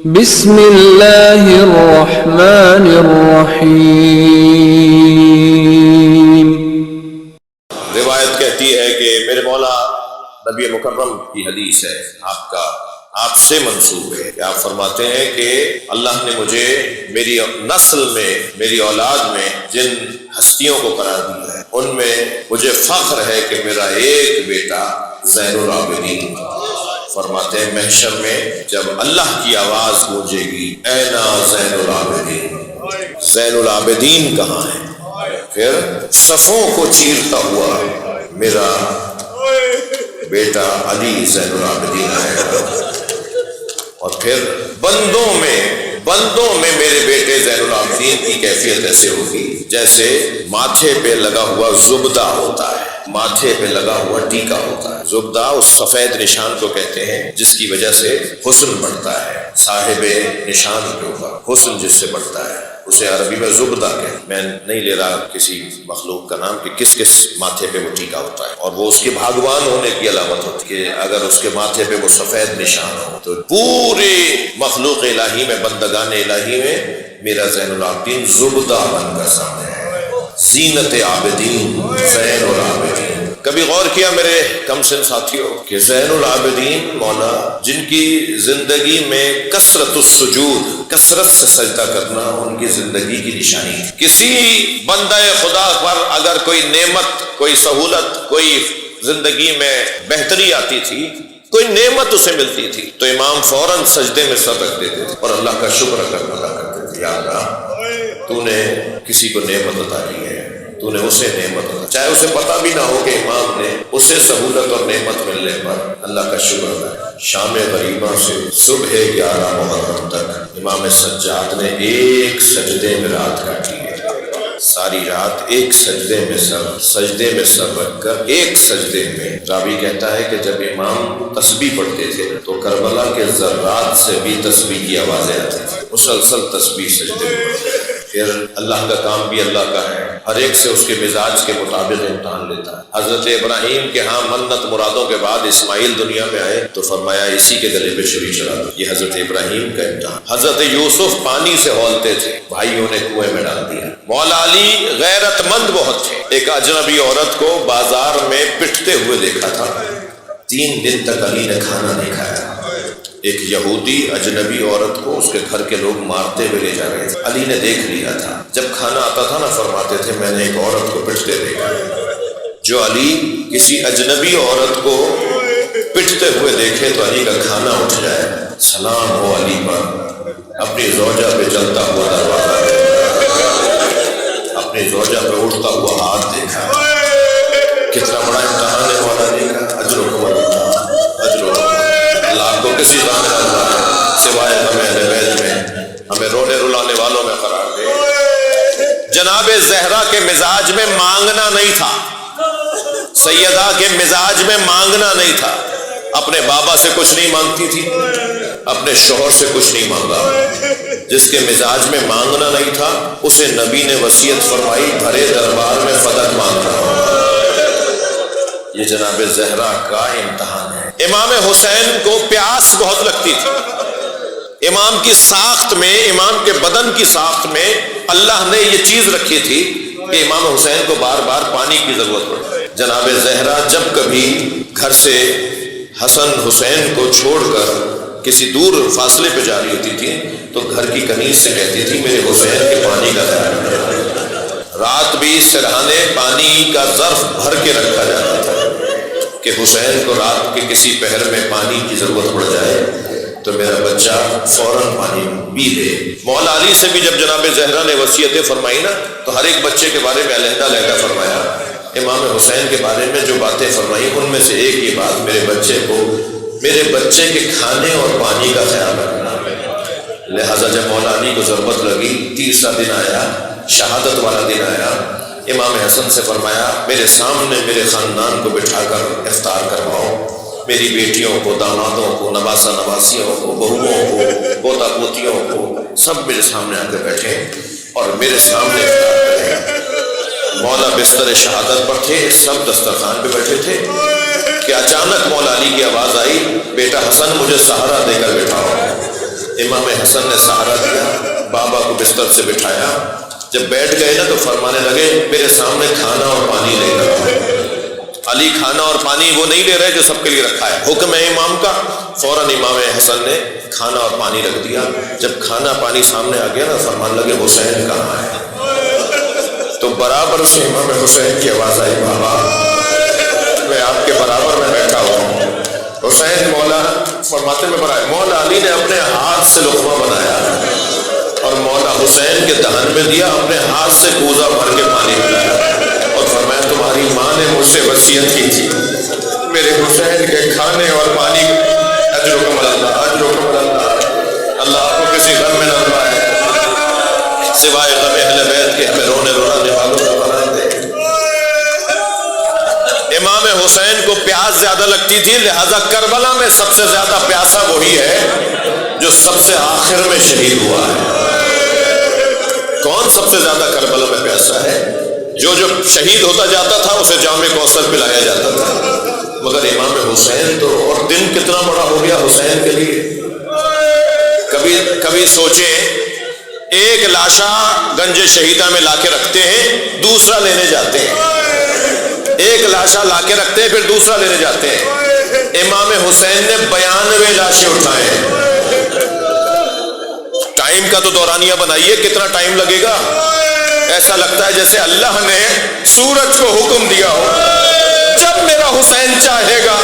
بسم اللہ الرحمن الرحیم۔ روایت کہتی ہے کہ میرے مولا نبی مکرم کی حدیث ہے، آپ سے منسوب ہے کہ آپ فرماتے ہیں کہ اللہ نے مجھے میری نسل میں، میری اولاد میں جن ہستیوں کو قرار دیا ہے ان میں مجھے فخر ہے کہ میرا ایک بیٹا زین العابدین۔ فرماتے ہیں محشر میں جب اللہ کی آواز گونجے گی اینا زین العابدین، زین العابدین کہاں ہے، پھر صفوں کو چیرتا ہوا میرا بیٹا علی زین العابدین آئے گا، اور پھر بندوں میں میرے بیٹے زین العابدین کی کیفیت ایسے ہوگی جیسے ماتھے پہ لگا ہوا زبدہ ہوتا ہے، ماتھے پہ لگا ہوا ٹیکا ہوتا ہے۔ زبدہ اس سفید نشان کو کہتے ہیں جس کی وجہ سے حسن بڑھتا ہے، صاحب نشان کے اوپر حسن جس سے بڑھتا ہے اسے عربی میں زبدہ کہتے ہیں۔ میں نہیں لے رہا کسی مخلوق کا نام کہ کس کس ماتھے پہ وہ ٹیکا ہوتا ہے، اور وہ اس کے بھاگوان ہونے کی علامت ہوتی ہے کہ اگر اس کے ماتھے پہ وہ سفید نشان ہو تو پورے مخلوق الہی میں، بندگان الہی میں میرا زین العابدین زبدہ بن کر سامنے ہے، زینت عابدین، زین العابدین۔ کبھی غور کیا میرے کم سن ساتھیوں کہ زین العابدین مولا جن کی زندگی میں کثرت السجود، کثرت سے سجدہ کرنا ان کی زندگی کی نشانی تھی۔ کسی بندہ خدا پر اگر کوئی نعمت، کوئی سہولت، کوئی زندگی میں بہتری آتی تھی، کوئی نعمت اسے ملتی تھی تو امام فوراً سجدے میں سر رکھ دیتے تھے اور اللہ کا شکر ادا کرتے تھے، یا اللہ تو نے کسی کو نعمت عطا کی ہے، تو نے اسے نعمت عطا، چاہے اسے پتہ بھی نہ ہو کہ امام نے اسے سہولت اور نعمت ملنے پر اللہ کا شکر ادا کیا۔ شام غریبہ سے صبح 11 محرم تک امام سجاد نے ایک سجدے میں رات کاٹی ہے، ساری رات ایک سجدے میں سر رکھ کر ایک سجدے میں۔ راوی کہتا ہے کہ جب امام تسبیح پڑھتے تھے تو کربلا کے ذرات سے بھی تسبیح کی آوازیں آتی تھیں، مسلسل تسبیح سجدے میں۔ پھر اللہ کا کام بھی اللہ کا ہے، ہر ایک سے اس کے مزاج کے مطابق امتحان لیتا ہے۔ حضرت ابراہیم کے ہاں منت مرادوں کے بعد اسماعیل دنیا میں آئے تو فرمایا اسی کے گلے پہ چھری چلا دو، یہ حضرت ابراہیم کا امتحان۔ حضرت یوسف پانی سے ہولتے تھے، بھائیوں نے کنویں میں ڈال دیا۔ مولا علی غیرت مند بہت تھے، ایک اجنبی عورت کو بازار میں پٹتے ہوئے دیکھا تھا، 3 دن تک علی نے کھانا نہیں کھایا۔ ایک یہودی اجنبی عورت کو اس کے گھر کے لوگ مارتے ہوئے لے جا رہے تھے، علی نے دیکھ لیا تھا، جب کھانا آتا تھا نا فرماتے تھے میں نے ایک عورت کو پٹتے دیکھا۔ جو علی کسی اجنبی عورت کو پٹتے ہوئے دیکھے تو علی کا کھانا اٹھ جائے، سلام ہو علی پر، اپنی زوجہ پہ چلتا ہوا دروازہ دیکھا، اپنی زوجہ پہ اٹھتا ہوا ہاتھ دیکھا۔ کتنا بڑا امتحان ہے مولا علی کا، اجر و اللہ کو کسی کام میں اللہ ہے سوائے ہمیں اہل بیت میں، ہمیں رونے رلانے والوں میں قرار دے۔ جناب زہرا کے مزاج میں مانگنا نہیں تھا، سیدہ کے مزاج میں مانگنا نہیں تھا، اپنے بابا سے کچھ نہیں مانگتی تھی، اپنے شوہر سے کچھ نہیں مانگا۔ جس کے مزاج میں مانگنا نہیں تھا اسے نبی نے وصیت فرمائی بھرے دربار میں فدق مانگنا۔ یہ جناب زہرا کا امتحان ہے۔ امام حسین کو پیاس بہت لگتی تھی، امام کی ساخت میں، امام کے بدن کی ساخت میں اللہ نے یہ چیز رکھی تھی کہ امام حسین کو بار بار پانی کی ضرورت پڑتی۔ جناب زہرا جب کبھی گھر سے حسن حسین کو چھوڑ کر کسی دور فاصلے پہ جاری ہوتی تھی تو گھر کی کنیز سے کہتی تھی میرے حسین کے پانی کا خیال رکھنا۔ رات بھی سرہانے پانی کا ظرف بھر کے رکھا جاتا تھا کہ حسین کو رات کے کسی پہر میں پانی کی ضرورت پڑ جائے تو میرا بچہ فوراً پانی پی لے۔ مولا علی سے بھی جب جناب زہرا نے وصیتیں فرمائی نا تو ہر ایک بچے کے بارے میں علیحدہ فرمایا۔ امام حسین کے بارے میں جو باتیں فرمائی ان میں سے ایک یہ بات، میرے بچے کے کھانے اور پانی کا خیال رکھنا۔ لہٰذا جب مولا علی کو ضرورت لگی، 30واں دن آیا، شہادت والا دن آیا، امام حسن سے فرمایا میرے سامنے میرے خاندان کو بٹھا کر افطار کرواؤ، میری بیٹیوں کو، دامادوں کو، نواسہ نواسیوں کو، بہوؤں کو، پوتا پوتیوں کو، سب میرے سامنے آ کے بیٹھے اور میرے سامنے افطار کریں۔ مولا بستر شہادت پر تھے، سب دسترخوان پہ بیٹھے تھے کہ اچانک مولا علی کی آواز آئی بیٹا حسن مجھے سہارا دے کر بٹھاؤ۔ امام حسن نے سہارا دیا، بابا کو بستر سے بٹھایا، جب بیٹھ گئے نا تو فرمانے لگے میرے سامنے کھانا اور پانی لے کر۔ علی کھانا اور پانی وہ نہیں لے رہے جو سب کے لیے رکھا ہے، حکم ہے امام کا۔ فوراً امام حسن نے کھانا اور پانی رکھ دیا۔ جب کھانا پانی سامنے آ گیا نا، فرمان لگے حسین کہاں ہے؟ تو برابر سے امام حسین کی آواز آئی، بابا میں آپ کے برابر میں بیٹھا ہوں۔ حسین مولا فرماتے میں برائے، مولا علی نے اپنے ہاتھ سے لقمہ بنایا اور مولا حسین کے دہن میں دیا، اپنے ہاتھ سے کوزہ بھر کے پانی پلایا اور فرمایا تمہاری ماں نے مجھ سے وصیت کی تھی میرے حسین کے کھانے اور پانی، اجرکم اللہ، اجرکم اللہ، اللہ آپ کو کسی غم میں نہ پائے سوائے غم اہل بیت کے، ہمیں رونے رولانے والوں کا بنا دے۔ امام حسین کو پیاس زیادہ لگتی تھی، لہذا کربلا میں سب سے زیادہ پیاسا وہی ہے جو سب سے آخر میں شہید ہوا ہے۔ کون سب سے زیادہ کربلا میں پیاسا ہے؟ جو شہید ہوتا جاتا تھا اسے جام کوثر پلایا جاتا تھا، مگر امام حسین تو، اور دن کتنا بڑا ہو گیا حسین کے لیے۔ کبھی سوچیں، ایک لاشا گنج شہیدہ میں لا کے رکھتے ہیں، دوسرا لینے جاتے ہیں، ایک لاشا لا کے رکھتے ہیں پھر دوسرا لینے جاتے ہیں۔ امام حسین نے 92 لاشیں اٹھائے۔ ٹائم کا تو دورانیہ بنائیے، کتنا ٹائم لگے گا؟ ایسا لگتا ہے جیسے اللہ نے سورج کو حکم دیا ہو، جب میرا حسین چاہے گا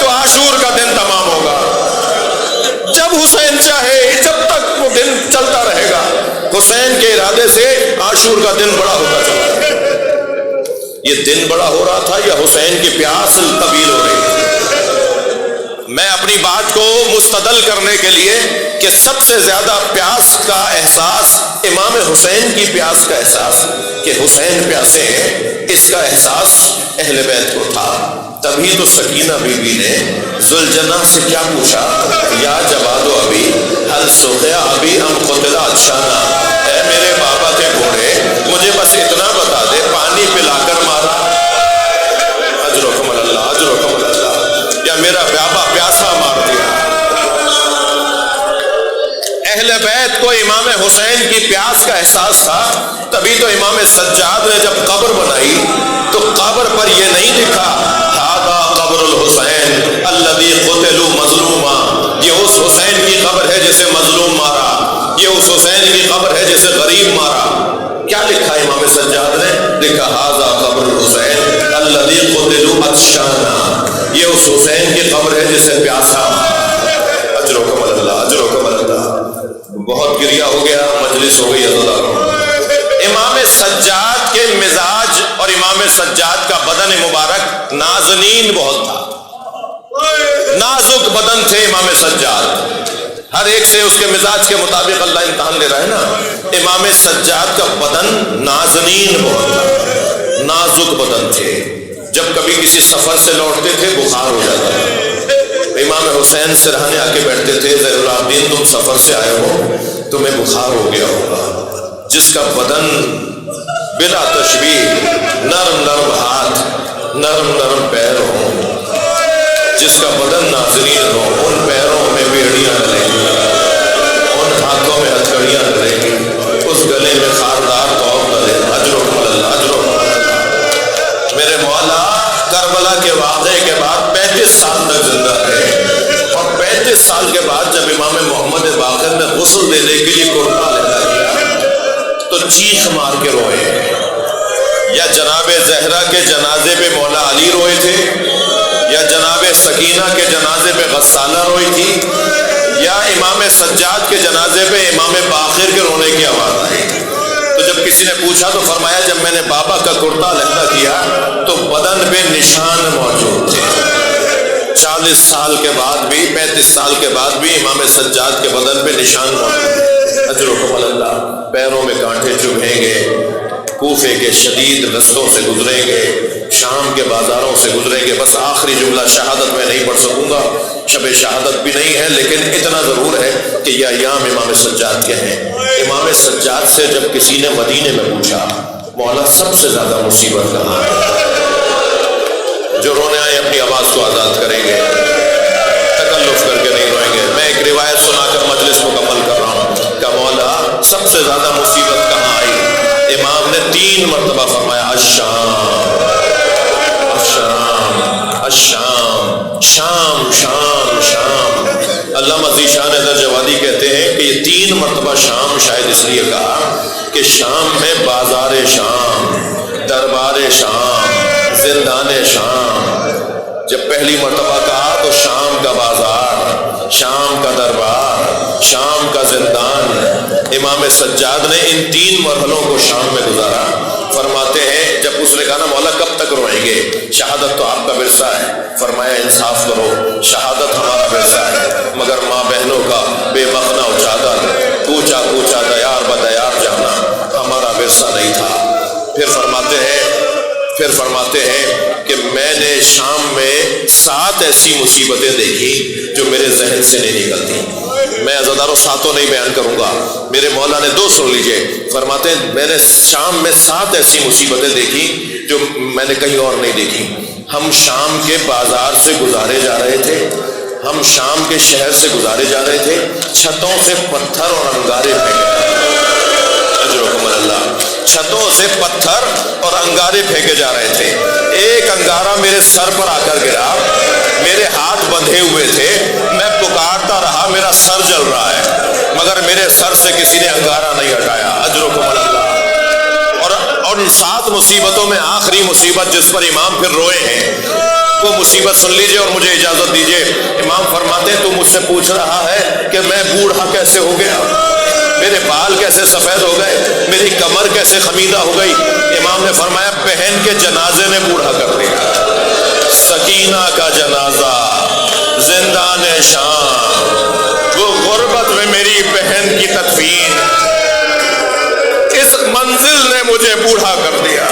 تو عاشور کا دن تمام ہوگا، جب حسین چاہے جب تک وہ دن چلتا رہے گا۔ حسین کے ارادے سے عاشور کا دن بڑا ہوتا چلا۔ یہ دن بڑا ہو رہا تھا یا حسین کی پیاس طویل ہو رہی تھی؟ میں اپنی بات کو مستدل کرنے کے لیے کہ سب سے زیادہ پیاس کا احساس، امام حسین کی پیاس کا احساس کہ حسین پیاسے ہیں، اس کا احساس اہل بیت کو تھا۔ تبھی تو سکینہ بی بی نے ذوالجناح سے کیا پوچھا، یا جواد ابی حل سقیا ابی ام قتل عطشانا، اے میرے بابا کے گھوڑے مجھے بس اتنا بتا دے پانی پلا کر مارا؟ اجرکم اللہ، اجرکم اللہ، یا میرا بابا پیاسا مار دیا؟ اہل بیت کو امام حسین کی پیاس کا احساس تھا، تبھی تو امام سجاد نے جب قبر بنائی تو قبر پر یہ نہیں لکھا ہذا قبر الحسین الذی قتلوا مظلوما، یہ اس حسین کی قبر ہے جسے مظلوم مارا، یہ اس حسین کی قبر ہے جسے غریب مارا۔ کیا لکھا امام سجاد نے؟ لکھا ھذا قبر الحسین الذی قتلوا عطشانا، یہ اس حسین کی قبر ہے جسے پیاسا مارا۔ اجرکم اللہ، اجرکم اللہ۔ بہت گریہ ہو گیا، مجلس ہو گئی عزیزانو۔ امام سجاد کے مزاج اور امام سجاد کا بدن مبارک نازنین بہت تھا، نازک بدن تھے امام سجاد، ہر ایک سے اس کے مزاج کے مطابق اللہ امتحان لے رہا ہے نا۔ امام سجاد کا بدن نازنین بہت تھا، نازک بدن تھے، جب کبھی کسی سفر سے لوٹتے تھے بخار ہو جاتا تھا۔ امام حسین سرہانے آ کے بیٹھتے تھے، زین العابدین تم سفر سے آئے ہو، تمہیں بخار ہو گیا ہوگا۔ جس کا بدن بلا تشبیہ نرم نرم ہاتھ، نرم نرم پیر ہوں، جس کا بدن نازنین ہو، ان پیروں میں بیڑیاں ڈلیں گی، ان ہاتھوں میں ہتھکڑیاں ڈلیں گی، اس گلے میں خاردار توب ڈلے۔ اجرکم اللہ، اجرکم اللہ۔ میرے مولا کربلا کے واقعے کے بعد 35 سال تک زندہ رہے، اور 35 سال کے بعد جب امام محمد باقر نے غسل دینے کے لیے کرتا لگا دیا تو چیخ مار کے روئے۔ یا جناب زہرا کے جنازے پہ مولا علی روئے تھے، یا جناب سکینہ کے جنازے پہ غسالہ روئی تھی، یا امام سجاد کے جنازے پہ امام باقر کے رونے کی آواز آئی۔ تو جب کسی نے پوچھا تو فرمایا جب میں نے بابا کا کرتا لہنگا کیا تو بدن پہ نشان موجود تھے۔ 40 سال کے بعد بھی، 35 سال کے بعد بھی امام سجاد کے بدن پہ نشان موجود تھے۔ اجرکم اللہ۔ پیروں میں کانٹے چبھیں گے، کوفے کے شدید رستوں سے گزریں گے، شام کے بازاروں سے گزریں گے۔ بس آخری جملہ شہادت میں نہیں پڑھ سکوں گا، شب شہادت بھی نہیں ہے، لیکن اتنا ضرور ہے کہ یہ ایام امام سجاد کے ہیں۔ امام سجاد سے جب کسی نے مدینے میں پوچھا مولا سب سے زیادہ مصیبت کہاں ہے، جو رونے آئے اپنی آواز کو آزاد کریں گے، تکلف کر کے نہیں روئیں گے۔ میں ایک روایت سنا کر ذیشان درجوادی کہتے ہیں کہ یہ 3 مرتبہ شام شاید اس لیے کہا کہ شام میں بازار شام، دربار شام، زندان شام. جب پہلی مرتبہ کہا تو شام کا بازار، شام کا دربار، شام کا زندان. امام سجاد نے ان 3 مرحلوں کو شام میں گزارا. فرماتے ہیں جب اس نے کہا نا مولا کب تک روئیں گے، شہادت تو آپ کا ورثہ ہے. فرمایا انصاف کرو، شہادت ہمارا ورثہ ہے مگر ماں بہنوں کا بے مخنا و چادر، کوچا کوچا دیار بدیار جانا ہمارا ورثہ نہیں تھا. پھر فرماتے ہیں کہ میں نے شام میں 7 ایسی مصیبتیں دیکھی جو میرے ذہن سے نہیں نکلتی. میں عزاداروں 7 نہیں بیان کروں گا، میرے مولا نے 2 سن لیجئے. فرماتے ہیں میں نے شام میں 7 ایسی مصیبتیں دیکھی جو میں نے کہیں اور نہیں دیکھی. ہم شام کے بازار سے گزارے جا رہے تھے، ہم شام کے شہر سے گزارے جا رہے تھے، چھتوں سے پتھر اور انگارے پھینکے، اجرکم اللہ، چھتوں سے پتھر اور انگارے پھینکے جا رہے تھے. ایک انگارہ میرے سر پر آ کر گرا، میرے ہاتھ بندھے ہوئے تھے، میں پکارتا رہا، میرا سر جل رہا ہے مگر میرے سر سے کسی نے انگارہ نہیں ہٹایا. اجرکم اللہ. اور ان 7 مصیبتوں میں آخری مصیبت جس پر امام پھر روئے ہیں وہ مصیبت سن لیجئے اور مجھے اجازت دیجئے. امام فرماتے ہیں تو مجھ سے پوچھ رہا ہے کہ میں بوڑھا کیسے ہو گیا، میرے بال کیسے سفید ہو گئے، میری کمر کیسے خمیدہ ہو گئی. امام نے فرمایا بہن کے جنازے نے بوڑھا کر دیا. سکینہ کا جنازہ، زندان شام، وہ غربت میں میری بہن کی تدفین، اس منزل نے مجھے بوڑھا کر دیا.